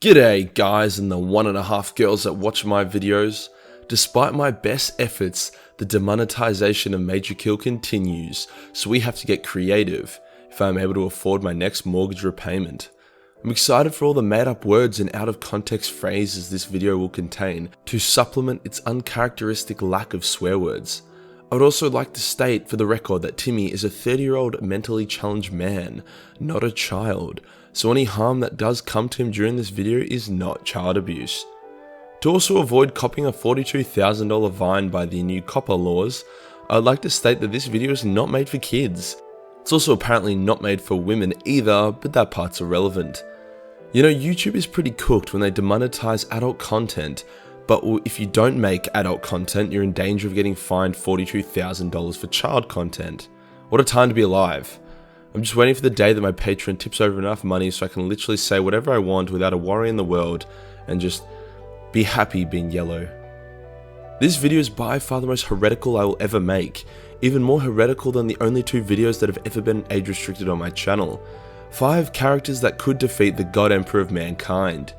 G'day guys and the 1.5 girls that watch my videos. Despite my best efforts, the demonetization of Majorkill continues, so we have to get creative if I'm able to afford my next mortgage repayment. I'm excited for all the made up words and out of context phrases this video will contain to supplement its uncharacteristic lack of swear words. I would also like to state for the record that Timmy is a 30-year-old mentally challenged man, not a child, so any harm that does come to him during this video is not child abuse. To also avoid copying a $42,000 Vine by the new copper laws, I'd like to state that this video is not made for kids. It's also apparently not made for women either, but that part's irrelevant. You know, YouTube is pretty cooked when they demonetize adult content, but if you don't make adult content, you're in danger of getting fined $42,000 for child content. What a time to be alive. I'm just waiting for the day that my Patreon tips over enough money so I can literally say whatever I want without a worry in the world and just be happy being yellow. This video is by far the most heretical I will ever make, even more heretical than the only 2 videos that have ever been age restricted on my channel. 5 characters that could defeat the God Emperor of mankind.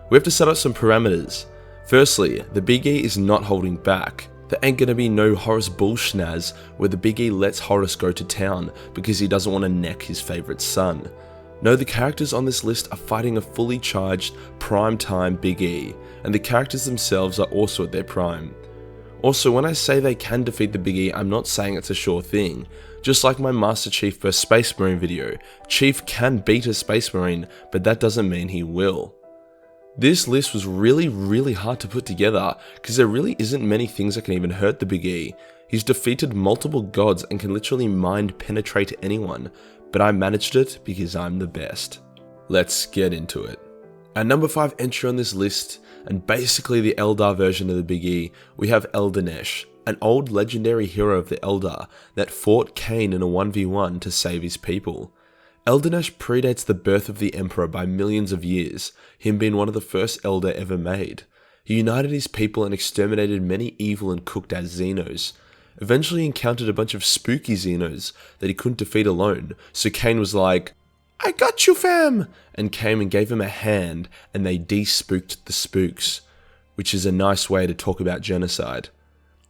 We have to set up some parameters. Firstly, the Big E is not holding back. There ain't gonna be no Horus bullschnaz where the Big E lets Horus go to town because he doesn't want to neck his favourite son. No, the characters on this list are fighting a fully charged, prime-time Big E, and the characters themselves are also at their prime. Also, when I say they can defeat the Big E, I'm not saying it's a sure thing. Just like my Master Chief vs Space Marine video, Chief can beat a Space Marine, but that doesn't mean he will. This list was really hard to put together because there really isn't many things that can even hurt the Big E. He's defeated multiple gods and can literally mind penetrate anyone, but I managed it because I'm the best. Let's get into it. At number 5 entry on this list, and basically the Eldar version of the Big E, we have Eldanesh, an old legendary hero of the Eldar that fought Khaine in a 1v1 to save his people. Eldanesh predates the birth of the Emperor by millions of years, him being one of the first Eldar ever made. He united his people and exterminated many evil and cooked as Xenos. Eventually he encountered a bunch of spooky Xenos that he couldn't defeat alone, so Khaine was like, "I got you fam!" and came and gave him a hand, and they de-spooked the spooks, which is a nice way to talk about genocide.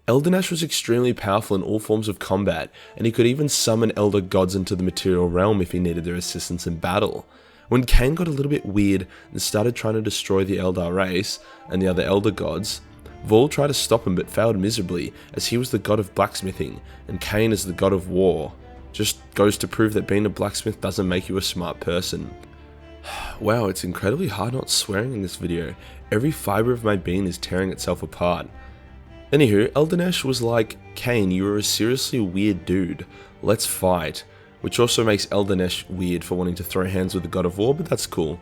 Eldanesh was extremely powerful in all forms of combat, and he could even summon elder gods into the material realm if he needed their assistance in battle. When Khaine got a little bit weird and started trying to destroy the Eldar race and the other elder gods, Vol tried to stop him but failed miserably, as he was the god of blacksmithing and Khaine is the god of war. Just goes to prove that being a blacksmith doesn't make you a smart person. Wow, it's incredibly hard not swearing in this video. Every fibre of my being is tearing itself apart. Anywho, Eldanesh was like, "Khaine, you are a seriously weird dude. Let's fight." Which also makes Eldanesh weird for wanting to throw hands with the god of war, but that's cool.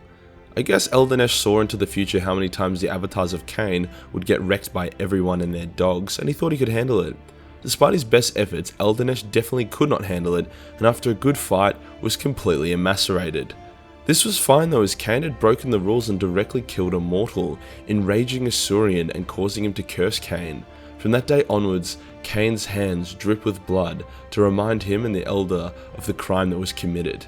I guess Eldanesh saw into the future how many times the avatars of Khaine would get wrecked by everyone and their dogs, and he thought he could handle it. Despite his best efforts, Eldanesh definitely could not handle it, and after a good fight, was completely emascerated. This was fine though, as Khaine had broken the rules and directly killed a mortal, enraging a Saurian and causing him to curse Khaine. From that day onwards, Khaine's hands drip with blood to remind him and the Elder of the crime that was committed.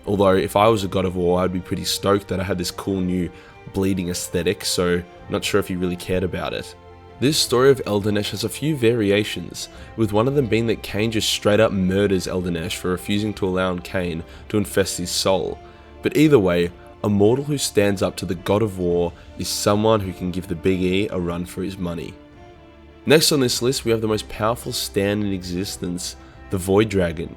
Although, if I was a god of war, I'd be pretty stoked that I had this cool new bleeding aesthetic, so not sure if he really cared about it. This story of Eldanesh has a few variations, with one of them being that Khaine just straight up murders Eldanesh for refusing to allow Khaine to infest his soul. But either way, a mortal who stands up to the god of war is someone who can give the Big E a run for his money. Next on this list we have the most powerful stand in existence, the Void Dragon.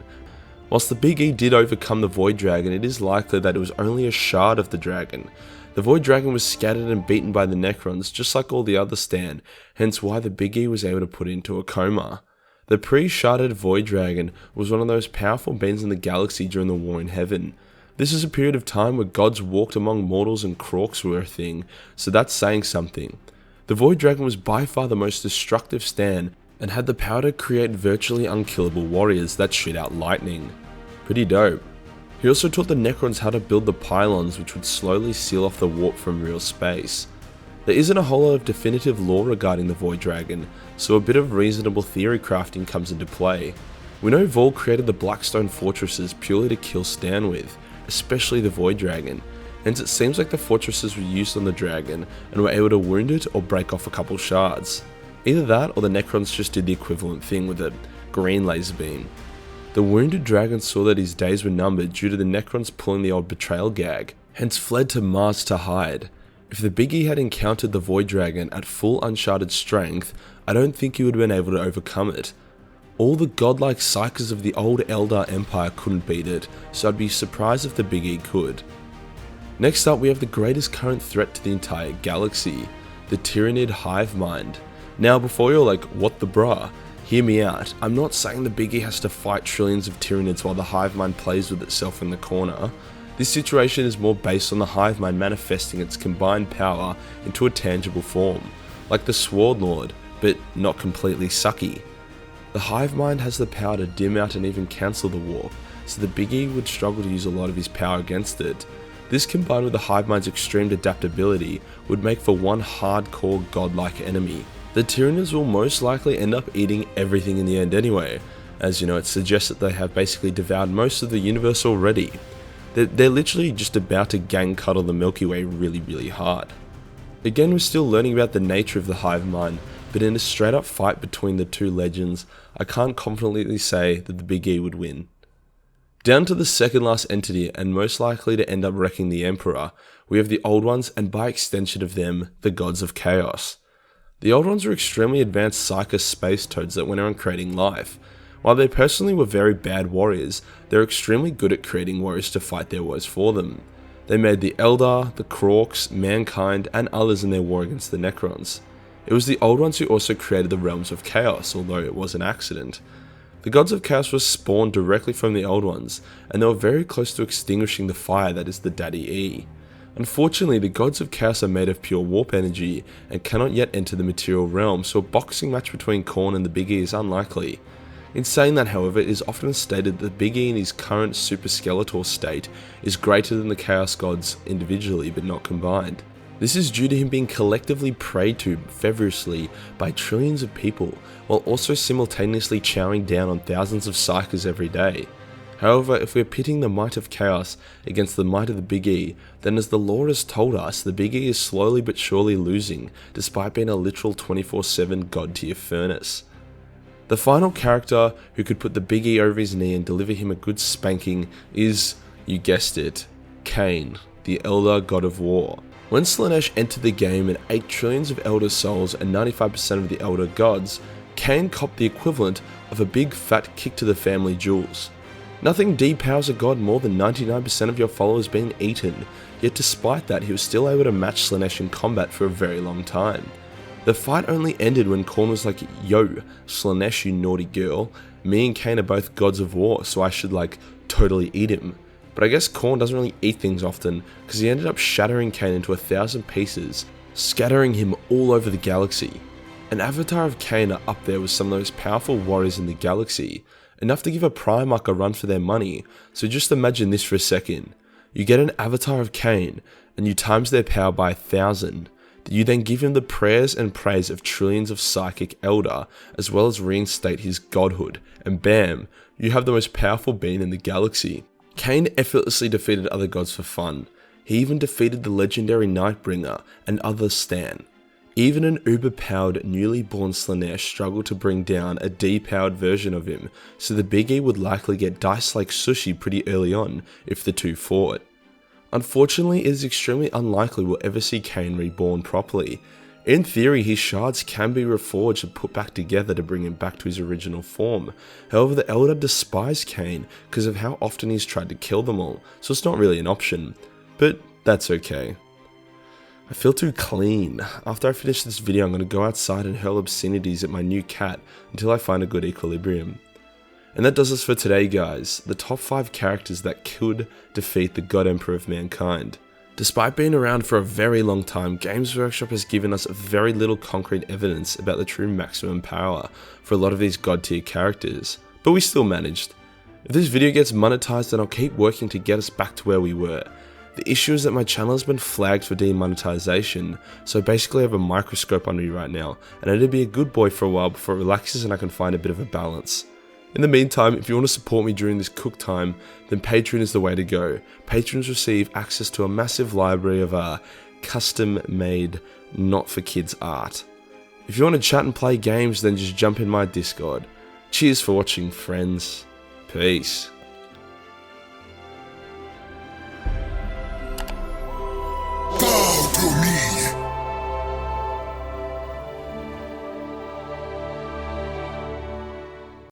Whilst the Big E did overcome the Void Dragon, it is likely that it was only a shard of the dragon. The Void Dragon was scattered and beaten by the Necrons just like all the other stand, hence why the Big E was able to put it into a coma. The pre-sharded Void Dragon was one of the most powerful beings in the galaxy during the War in Heaven. This is a period of time where gods walked among mortals and crocs were a thing, so that's saying something. The Void Dragon was by far the most destructive stand and had the power to create virtually unkillable warriors that shit out lightning. Pretty dope. He also taught the Necrons how to build the pylons which would slowly seal off the warp from real space. There isn't a whole lot of definitive lore regarding the Void Dragon, so a bit of reasonable theory crafting comes into play. We know Vol created the Blackstone fortresses purely to kill Stan with, especially the Void Dragon. hence it seems like the fortresses were used on the dragon and were able to wound it or break off a couple shards. Either that or the Necrons just did the equivalent thing with a green laser beam. The wounded dragon saw that his days were numbered due to the Necrons pulling the old betrayal gag, hence fled to Mars to hide. If the Big E had encountered the Void Dragon at full uncharted strength, I don't think he would have been able to overcome it. All the godlike psychers of the old Eldar Empire couldn't beat it, so I'd be surprised if the Big E could. Next up, we have the greatest current threat to the entire galaxy, the Tyranid hive mind. Now before you're like, what the brah? Hear me out. I'm not saying the Big E has to fight trillions of Tyranids while the hive mind plays with itself in the corner. This situation is more based on the hive mind manifesting its combined power into a tangible form, like the Sword Lord, but not completely sucky. The hive mind has the power to dim out and even cancel the warp, so the Big E would struggle to use a lot of his power against it. This combined with the hive mind's extreme adaptability would make for one hardcore godlike enemy. The Tyranids will most likely end up eating everything in the end anyway, as you know, it suggests that they have basically devoured most of the universe already. They're literally just about to gang cuddle the Milky Way really hard. Again, we're still learning about the nature of the hive mind, but in a straight up fight between the two legends, I can't confidently say that the Big E would win. Down to the second last entity, and most likely to end up wrecking the Emperor, we have the Old Ones, and by extension of them, the Gods of Chaos. The Old Ones were extremely advanced psyker space toads that went around creating life. While they personally were very bad warriors, they were extremely good at creating warriors to fight their woes for them. They made the Eldar, the Kroorks, mankind, and others in their war against the Necrons. It was the Old Ones who also created the Realms of Chaos, although it was an accident. The Gods of Chaos were spawned directly from the Old Ones, and they were very close to extinguishing the fire that is the Daddy E. Unfortunately, the Gods of Chaos are made of pure warp energy and cannot yet enter the material realm, so a boxing match between Khorne and the Big E is unlikely. In saying that, however, it is often stated that the Big E in his current super skeletal state is greater than the Chaos Gods individually but not combined. This is due to him being collectively preyed to feverishly by trillions of people, while also simultaneously chowing down on thousands of psychers every day. However, if we're pitting the might of Chaos against the might of the Big E, then as the lore has told us, the Big E is slowly but surely losing, despite being a literal 24/7 god tier furnace. The final character who could put the Big E over his knee and deliver him a good spanking is, you guessed it, Khaine, the Eldar God of War. When Slaanesh entered the game and ate trillions of Elder Souls and 95% of the Elder Gods, Khaine copped the equivalent of a big fat kick to the family jewels. Nothing depowers a god more than 99% of your followers being eaten, yet despite that he was still able to match Slaanesh in combat for a very long time. The fight only ended when Khorne was like, yo, Slaanesh you naughty girl, me and Khaine are both gods of war, so I should like totally eat him. But I guess Khorne doesn't really eat things often, because he ended up shattering Khaine into 1,000 pieces, scattering him all over the galaxy. An avatar of Khaine up there with some of the most powerful warriors in the galaxy, enough to give a Primarch a run for their money, so just imagine this for a second. You get an avatar of Khaine, and you times their power by 1,000. You then give him the prayers and praise of trillions of psychic Eldar, as well as reinstate his godhood, and bam, you have the most powerful being in the galaxy. Khaine effortlessly defeated other gods for fun. He even defeated the legendary Nightbringer and other Stan. Even an uber-powered newly born Slaanesh struggled to bring down a depowered version of him, so the Big E would likely get diced like sushi pretty early on if the two fought. Unfortunately, it is extremely unlikely we'll ever see Khaine reborn properly. In theory, his shards can be reforged and put back together to bring him back to his original form. However, the Eldar despise Khaine because of how often he's tried to kill them all, so it's not really an option. But that's okay. I feel too clean. After I finish this video, I'm going to go outside and hurl obscenities at my new cat until I find a good equilibrium. And that does us for today, guys. The top 5 characters that could defeat the God Emperor of Mankind. Despite being around for a very long time, Games Workshop has given us very little concrete evidence about the true maximum power for a lot of these god tier characters, but we still managed. If this video gets monetized, then I'll keep working to get us back to where we were. The issue is that my channel has been flagged for demonetization, so basically I have a microscope on me right now, and I need to be a good boy for a while before it relaxes and I can find a bit of a balance. In the meantime, if you want to support me during this cook time, then Patreon is the way to go. Patrons receive access to a massive library of custom-made, not-for-kids art. If you want to chat and play games, then just jump in my Discord. Cheers for watching, friends. Peace.